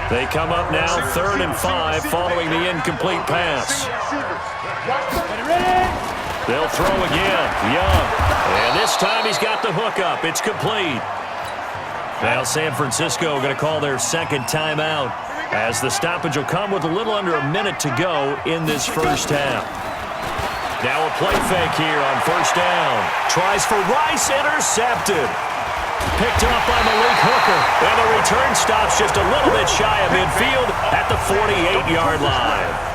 They come up now 3rd and 5 following the incomplete pass. They'll throw again. Young. And this time he's got the hook up. It's complete. Now San Francisco going to call their second timeout as the stoppage will come with a little under a minute to go in this first half. Now a play fake here on first down. Tries for Rice, intercepted. Picked up by Malik Hooker. And the return stops just a little bit shy of midfield at the 48-yard line.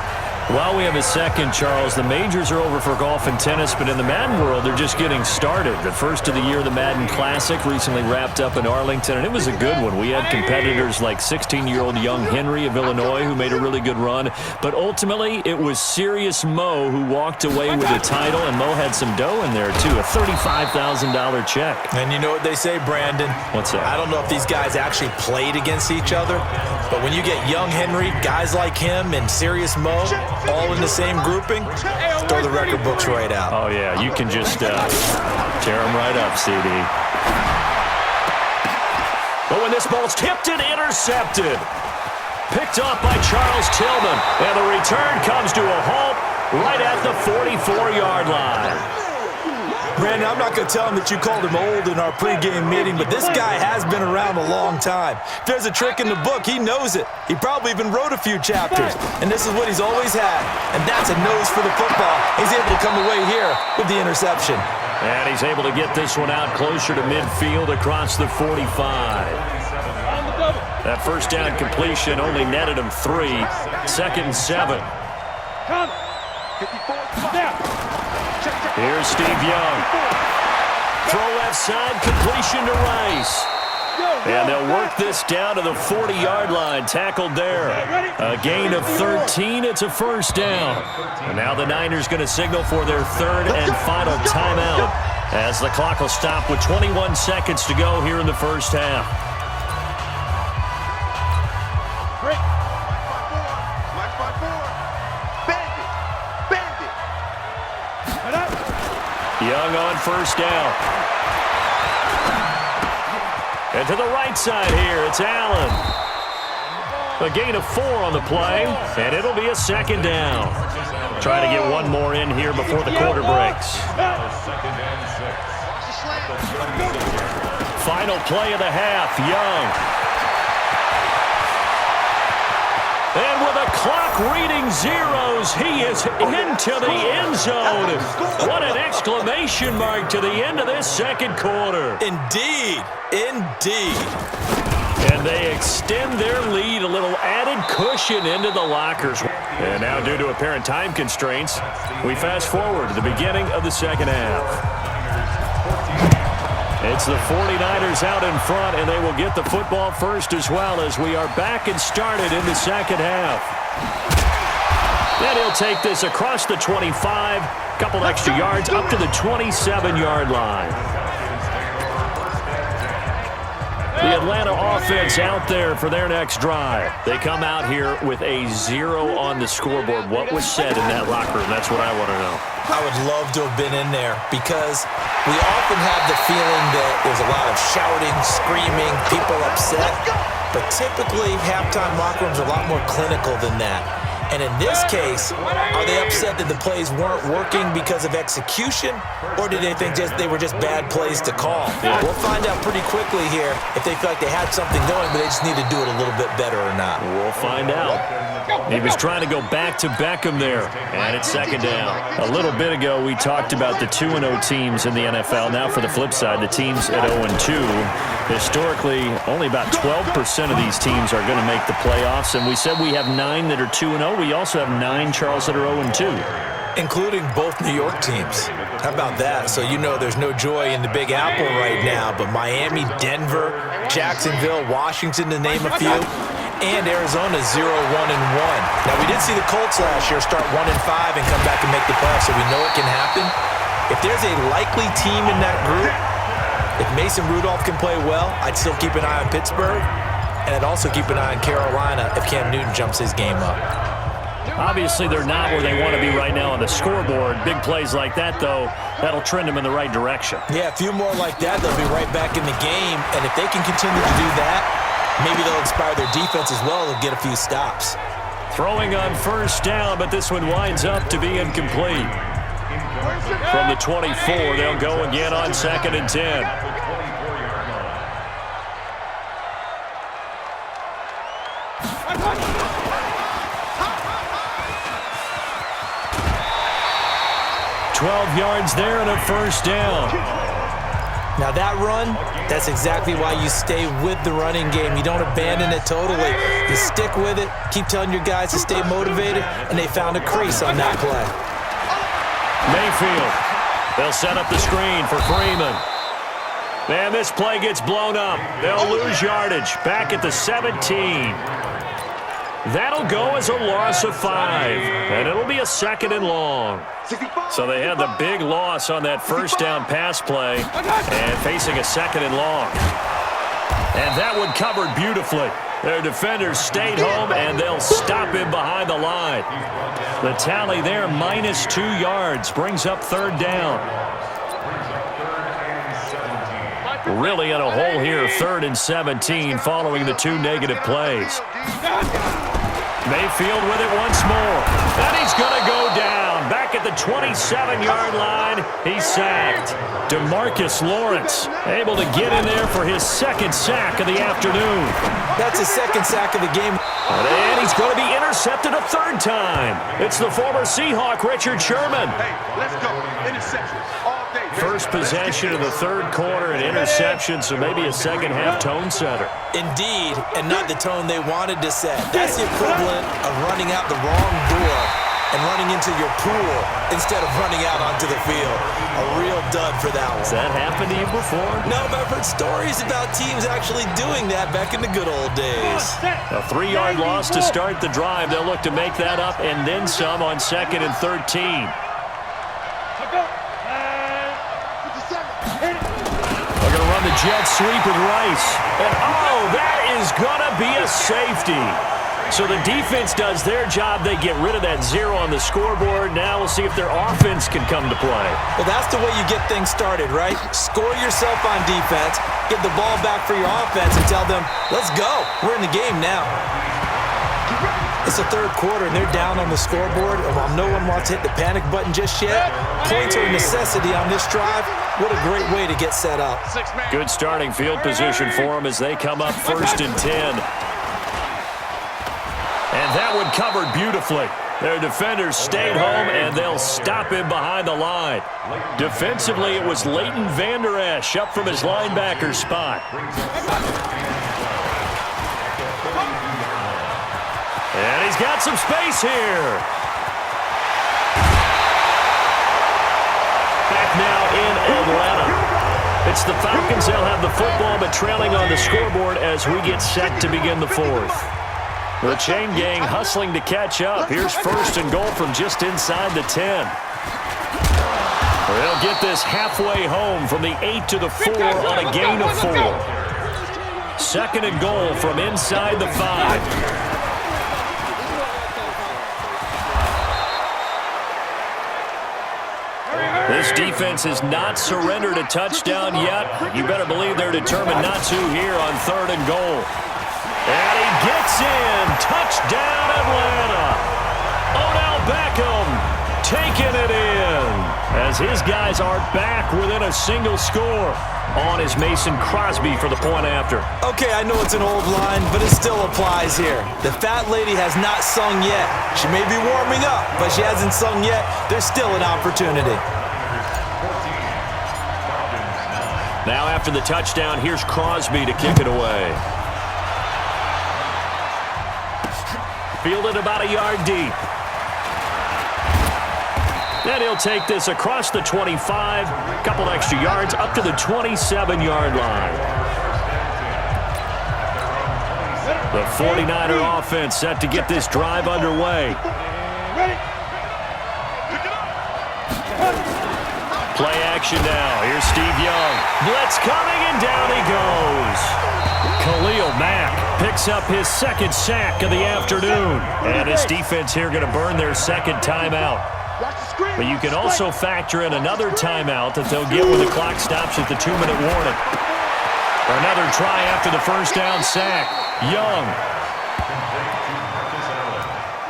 While we have a second, Charles, the majors are over for golf and tennis, but in the Madden world, they're just getting started. The first of the year, the Madden Classic, recently wrapped up in Arlington, and it was a good one. We had competitors like 16-year-old young Henry of Illinois who made a really good run, but ultimately, it was Serious Mo who walked away with the title, and Mo had some dough in there, too, a $35,000 check. And you know what they say, Brandon? What's that? I don't know if these guys actually played against each other, but when you get young Henry, guys like him, and Serious Mo, all in the same grouping, throw the record books right out. Oh, yeah, you can just tear them right up, CD. But when this ball's tipped and intercepted, picked up by Charles Tillman, and the return comes to a halt right at the 44-yard line. Brandon, I'm not going to tell him that you called him old in our pregame meeting, but this guy has been around a long time. If there's a trick in the book, he knows it. He probably even wrote a few chapters, and this is what he's always had, and that's a nose for the football. He's able to come away here with the interception. And he's able to get this one out closer to midfield across the 45. That first down completion only netted him 3. 2nd and 7. Here's Steve Young. Throw left side, completion to Rice. And they'll work this down to the 40-yard line, tackled there. A gain of 13, it's a first down. And now the Niners going to signal for their 3rd and final timeout as the clock will stop with 21 seconds to go here in the first half. Young on first down. And to the right side here, it's Allen. A gain of 4 on the play, and it'll be a 2nd down. Trying to get one more in here before the quarter breaks. Final play of the half, Young. And with a clock reading zeros, he is into the end zone. What an exclamation mark to the end of this second quarter. Indeed, indeed. And they extend their lead, a little added cushion into the lockers. And now, due to apparent time constraints, we fast forward to the beginning of the second half. It's the 49ers out in front, and they will get the football first as well as we are back and started in the second half. Then he'll take this across the 25, couple extra yards up to the 27-yard line. The Atlanta offense out there for their next drive. They come out here with a 0 on the scoreboard. What was said in that locker room? That's what I want to know. I would love to have been in there because we often have the feeling that there's a lot of shouting, screaming, people upset. But typically, halftime locker rooms are a lot more clinical than that. And in this case, are they upset that the plays weren't working because of execution, or did they think they were just bad plays to call? Yeah. We'll find out pretty quickly here if they feel like they had something going, but they just need to do it a little bit better or not. We'll find out. He was trying to go back to Beckham there, and it's 2nd down. A little bit ago, we talked about the 2-0 teams in the NFL. Now for the flip side, the teams at 0-2. Historically, only about 12% of these teams are going to make the playoffs, and we said we have 9 that are 2-0. We also have 9, Charles, that are 0-2. Including both New York teams. How about that? So you know there's no joy in the Big Apple right now, but Miami, Denver, Jacksonville, Washington, to name a few, and Arizona 0-1-1. Now, we did see the Colts last year start 1-5 and come back and make the playoffs, so we know it can happen. If there's a likely team in that group, if Mason Rudolph can play well, I'd still keep an eye on Pittsburgh, and I'd also keep an eye on Carolina if Cam Newton jumps his game up. Obviously, they're not where they want to be right now on the scoreboard. Big plays like that, though, that'll trend them in the right direction. Yeah, a few more like that, they'll be right back in the game. And if they can continue to do that, Maybe they'll inspire their defense as well and get a few stops. Throwing on first down, but this one winds up to be incomplete. From the 24, they'll go again on 2nd and 10. $12 yards there and a first down. Now that run, that's exactly why you stay with the running game. You don't abandon it totally. You stick with it, keep telling your guys to stay motivated, and they found a crease on that play. Mayfield. They'll set up the screen for Freeman. Man, this play gets blown up. They'll lose yardage. Back at the 17. That'll go as a loss of 5, and it'll be a 2nd and long. So they had the big loss on that first down pass play and facing a 2nd and long. And that one covered beautifully. Their defenders stayed home, and they'll stop him behind the line. The tally there, -2 yards, brings up 3rd down. Really in a hole here, 3rd and 17 following the 2 negative plays. Mayfield with it once more. And he's going to go down. Back at the 27-yard line, he's sacked. DeMarcus Lawrence able to get in there for his 2nd sack of the afternoon. That's his 2nd sack of the game. And he's going to be intercepted a 3rd time. It's the former Seahawk, Richard Sherman. Hey, let's go. Interception. All day. First possession of the 3rd quarter, an interception, so maybe a second-half tone setter. Indeed, and not the tone they wanted to set. That's the equivalent of running out the wrong door and running into your pool instead of running out onto the field. A real dud for that one. Has that happened to you before? No, but I've heard stories about teams actually doing that back in the good old days. A 3-yard loss to start the drive. They'll look to make that up and then some on 2nd and 13. They're going to run the jet sweep with Rice. And, oh, that is going to be a safety. So the defense does their job. They get rid of that 0 on the scoreboard. Now we'll see if their offense can come to play. Well, that's the way you get things started, right? Score yourself on defense, get the ball back for your offense, and tell them, let's go. We're in the game now. It's the 3rd quarter, and they're down on the scoreboard. And while no one wants to hit the panic button just yet, points are a necessity on this drive. What a great way to get set up. Good starting field position for them as they come up 1st and 10. And that one covered beautifully. Their defenders stayed home, and they'll stop him behind the line. Defensively, it was Leighton Vander Esch up from his linebacker spot. And he's got some space here. Back now in Atlanta. It's the Falcons. They'll have the football, but trailing on the scoreboard as we get set to begin the 4th. The chain gang hustling to catch up. Here's 1st and goal from just inside the 10. They'll get this halfway home from the 8 to the 4 on a gain of 4. 2nd and goal from inside the 5. This defense has not surrendered a touchdown yet. You better believe they're determined not to here on 3rd and goal. And he gets in. Touchdown, Atlanta. Odell Beckham taking it in as his guys are back within a single score. On is Mason Crosby for the point after. Okay, I know it's an old line, but it still applies here. The fat lady has not sung yet. She may be warming up, but she hasn't sung yet. There's still an opportunity. Now after the touchdown, here's Crosby to kick it away. Fielded about a yard deep. And he'll take this across the 25, a couple extra yards up to the 27-yard line. The 49er offense set to get this drive underway. Play action now. Here's Steve Young. Blitz coming, and down he goes. Khalil Mack picks up his 2nd sack of the afternoon. And his defense here going to burn their 2nd timeout. But you can also factor in another timeout that they'll get when the clock stops at the 2-minute warning. Another try after the first down sack. Young.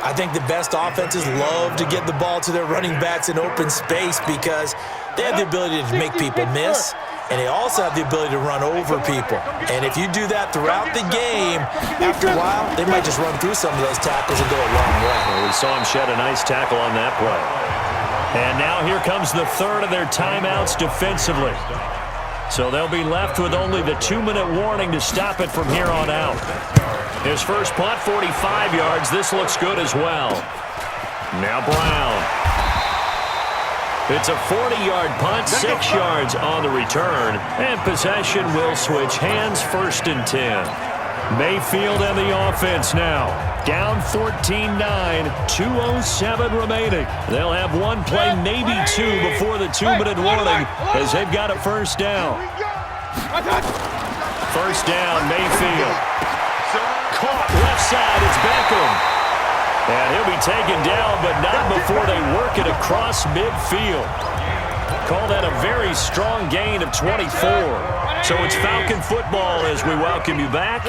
I think the best offenses love to get the ball to their running backs in open space because they have the ability to make people miss, and they also have the ability to run over people. And if you do that throughout the game, after a while, they might just run through some of those tackles and go a long way. Well, we saw him shed a nice tackle on that play. And now here comes the third of their timeouts defensively. So they'll be left with only the 2-minute warning to stop it from here on out. His first punt, 45 yards. This looks good as well. Now Brown. It's a 40-yard punt, 6 yards on the return. And possession will switch hands, 1st and 10. Mayfield and the offense now. Down 14-9, 2:07 remaining. They'll have one play, maybe two, before the 2-minute warning as they've got a first down. First down, Mayfield. Caught left side, it's Beckham. And he'll be taken down, but not before they work it across midfield. Call that a very strong gain of 24. So it's Falcon football as we welcome you back.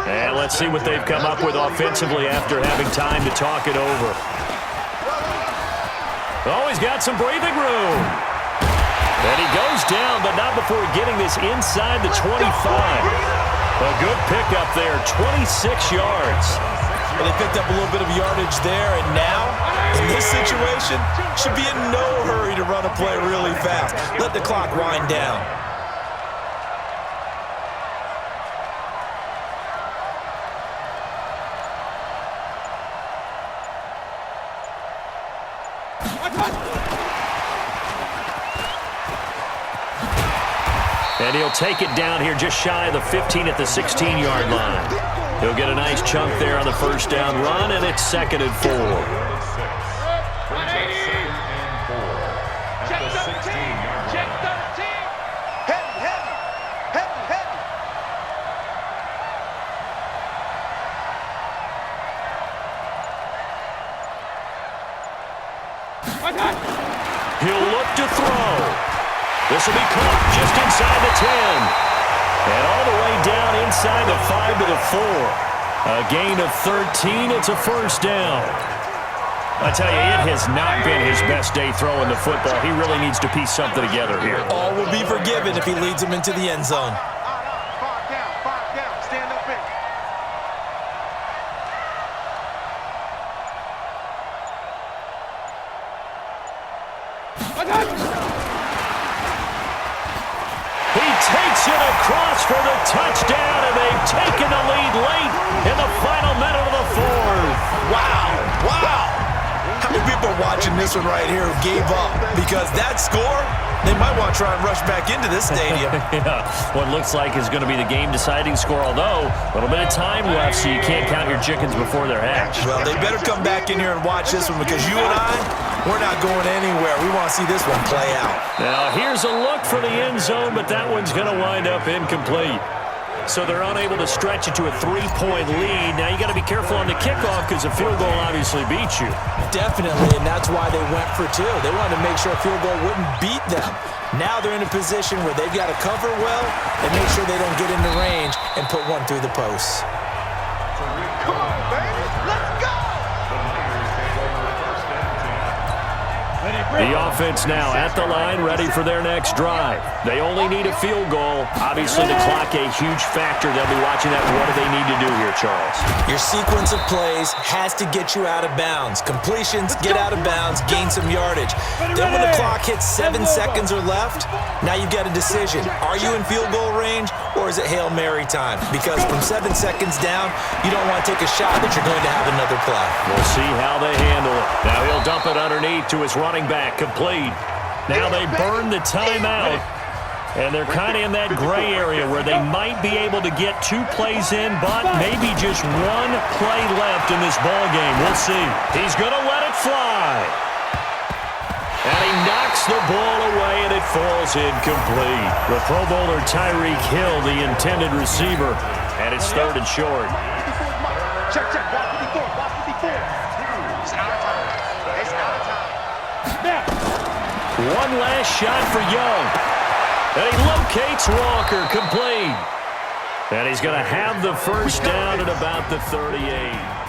And let's see what they've come up with offensively after having time to talk it over. Oh, he's got some breathing room. And he goes down, but not before getting this inside the 25. A good pickup there, 26 yards. Well, they picked up a little bit of yardage there, and now, in this situation, should be in no hurry to run a play really fast. Let the clock wind down. And he'll take it down here just shy of the 15 at the 16-yard line. He'll get a nice chunk there on the first down run, and it's 2nd and 4. Check 13. Check 13. Head. He'll look to throw. This will be caught just inside the 10. And all the way down inside the 5 to the 4. A gain of 13. It's a first down. I tell you, it has not been his best day throwing the football. He really needs to piece something together here. All will be forgiven if he leads them into the end zone. 5 down. Stand up in. He takes it across for the touchdown, and they've taken the lead late in the final minute of the 4th. Wow. How many people are watching this one right here who gave up? Because that score, they might want to try and rush back into this stadium. Yeah, what looks like is going to be the game-deciding score, although a little bit of time left, so you can't count your chickens before they're hatched. Well, they better come back in here and watch this one because you and I, we're not going anywhere. We want to see this one play out. Now, here's a look for the end zone, but that one's going to wind up incomplete. So they're unable to stretch it to a 3-point lead. Now, you got to be careful on the kickoff because a field goal obviously beats you. Definitely, and that's why they went for 2. They wanted to make sure a field goal wouldn't beat them. Now they're in a position where they've got to cover well and make sure they don't get into range and put one through the posts. Come on, baby. Let's go. The offense now at the line, ready for their next drive. They only need a field goal. Obviously, the clock a huge factor. They'll be watching that. What do they need to do here, Charles? Your sequence of plays has to get you out of bounds. Completions, get out of bounds, gain some yardage. Then when the clock hits 7 seconds or left, now you've got a decision. Are you in field goal range or is it Hail Mary time? Because from 7 seconds down, you don't want to take a shot that you're going to have another play. We'll see how they handle it. Now he'll dump it underneath to his running back. Complete. Now they burn the timeout, and they're kind of in that gray area where they might be able to get 2 plays in, but maybe just 1 play left in this ball game. We'll see. He's going to let it fly. And he knocks the ball away, and it falls incomplete. The Pro Bowler Tyreek Hill, the intended receiver, and it's 3rd and short. Check. Watch 54. It's out of time. It's out of time. One last shot for Young. And he locates Walker, complete. And he's going to have the first down at about the 38.